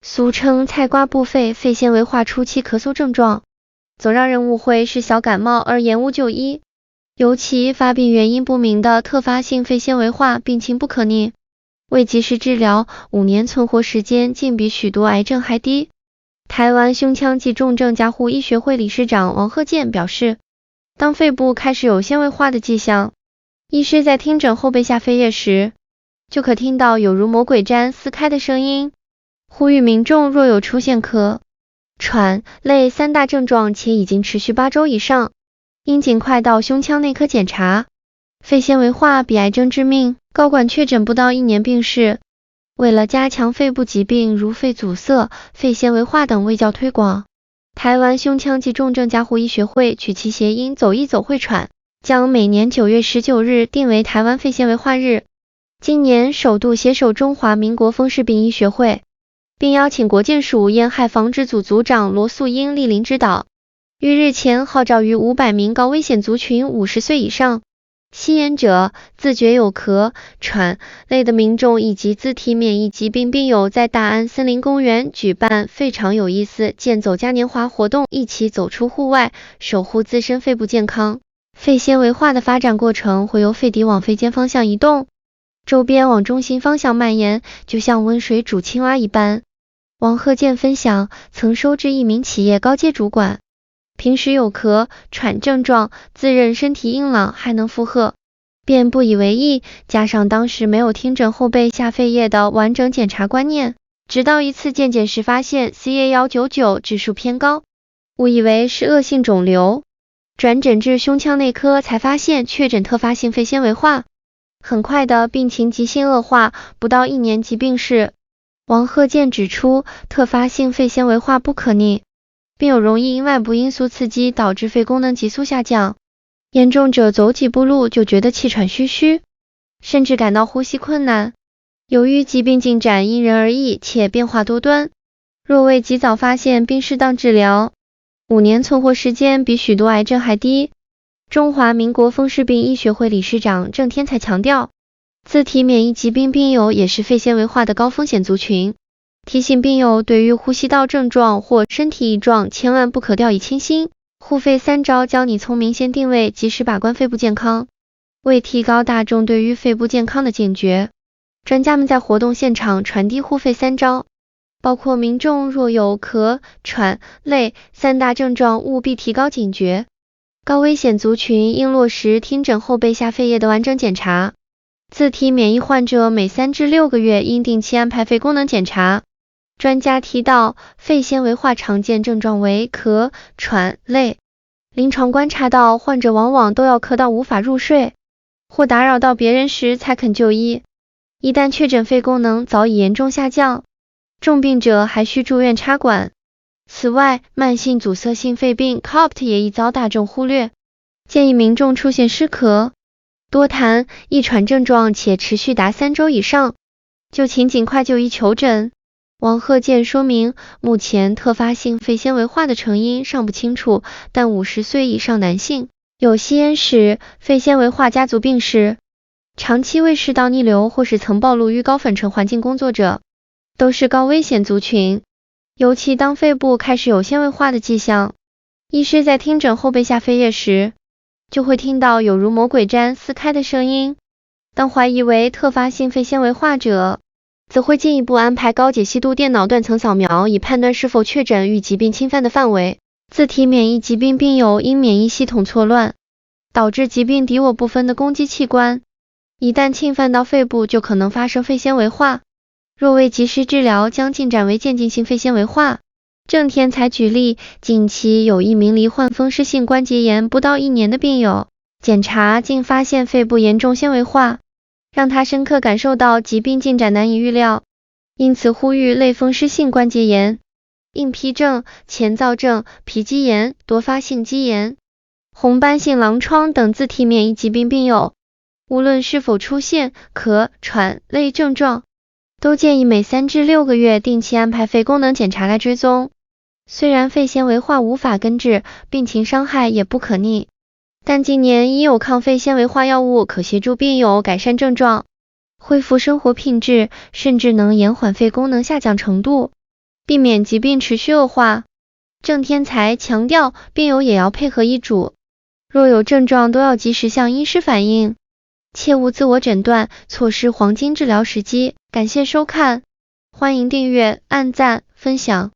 俗称菜瓜布肺肺纤维化初期咳嗽症状，总让人误会是小感冒而延误就医。尤其发病原因不明的特发性肺纤维化病情不可逆，未及时治疗，5年存活时间竟比许多癌症还低。台湾胸腔及重症加护医学会理事长王鹤健表示，当肺部开始有纤维化的迹象，医师在听诊后背下肺叶时，就可听到有如魔鬼毡撕开的声音，呼吁民众若有出现咳、喘、累3大症状且已经持续8周以上，应尽快到胸腔内科检查。肺纤维化比癌症致命，高管确诊不到1年病逝。为了加强肺部疾病如肺阻塞、肺纤维化等卫教推广，台湾胸腔及重症加护医学会取其谐音走一走会喘，将每年9月19日定为台湾肺纤维化日。今年首度携手中华民国风湿病医学会，并邀请国健署烟害防治组组长罗素英莅临指导，于日前号召逾500名高危险族群50岁以上、吸烟者、自觉有咳、喘、累的民众以及自体免疫疾病病友在大安森林公园举办非常有意思健走嘉年华活动，一起走出户外，守护自身肺部健康。肺纤维化的发展过程会由肺底往肺间方向移动，周边往中心方向蔓延，就像温水煮青蛙一般。王鹤健分享，曾收治一名企业高阶主管，平时有咳、喘症状，自认身体硬朗还能负荷，便不以为意，加上当时没有听诊后背下肺叶的完整检查观念，直到一次健检时发现 CA199 指数偏高，误以为是恶性肿瘤，转诊至胸腔内科才发现确诊特发性肺纤维化，很快的病情急性恶化，不到1年即病逝。王鹤健指出，特发性肺纤维化不可逆，并有容易因外部因素刺激导致肺功能急速下降，严重者走几步路就觉得气喘吁吁，甚至感到呼吸困难。由于疾病进展因人而异且变化多端，若未及早发现并适当治疗，5年存活时间比许多癌症还低。中华民国风湿病医学会理事长郑天才强调，自体免疫疾病病友也是肺纤维化的高风险族群，提醒病友对于呼吸道症状或身体异状千万不可掉以轻心。护肺3招教你从明显定位及时把关肺部健康。为提高大众对于肺部健康的警觉，专家们在活动现场传递护肺3招，包括民众若有咳、喘、累3大症状务必提高警觉，高危险族群应落实听诊后背下肺叶的完整检查，自体免疫患者每3至6个月应定期安排肺功能检查。专家提到，肺纤维化常见症状为咳、喘、累，临床观察到患者往往都要咳到无法入睡，或打扰到别人时才肯就医，一旦确诊肺功能早已严重下降，重病者还需住院插管。此外，慢性阻塞性肺病 COPD 也易遭大众忽略，建议民众出现湿咳、多痰、易喘症状且持续达3周以上，就请尽快就医求诊。王鹤健说明，目前特发性肺纤维化的成因尚不清楚，但50岁以上男性、有吸烟史、肺纤维化家族病史、长期胃食道逆流或是曾暴露于高粉尘环境工作者，都是高危险族群。尤其当肺部开始有纤维化的迹象，医师在听诊后背下肺叶时，就会听到有如魔鬼毡撕开的声音。当怀疑为特发性肺纤维化者，则会进一步安排高解析度电脑断层扫描，以判断是否确诊与疾病侵犯的范围。自体免疫疾病病友因免疫系统错乱，导致疾病敌我不分的攻击器官，一旦侵犯到肺部，就可能发生肺纤维化。若未及时治疗，将进展为渐进性肺纤维化。郑天才举例，近期有一名罹患风湿性关节炎不到1年的病友，检查竟发现肺部严重纤维化，让他深刻感受到疾病进展难以预料，因此呼吁类风湿性关节炎、硬皮症、前躁症、皮肌炎、多发性肌炎、红斑性狼疮等自体免疫疾病病友，无论是否出现咳、喘、累症状，都建议每3至6个月定期安排肺功能检查来追踪。虽然肺纤维化无法根治，病情伤害也不可逆，但近年已有抗肺纤维化药物可协助病友改善症状，恢复生活品质，甚至能延缓肺功能下降程度。避免疾病持续恶化。郑天才强调，病友也要配合医嘱，若有症状都要及时向医师反映，切勿自我诊断，错失黄金治疗时机。感谢收看，欢迎订阅、按赞、分享。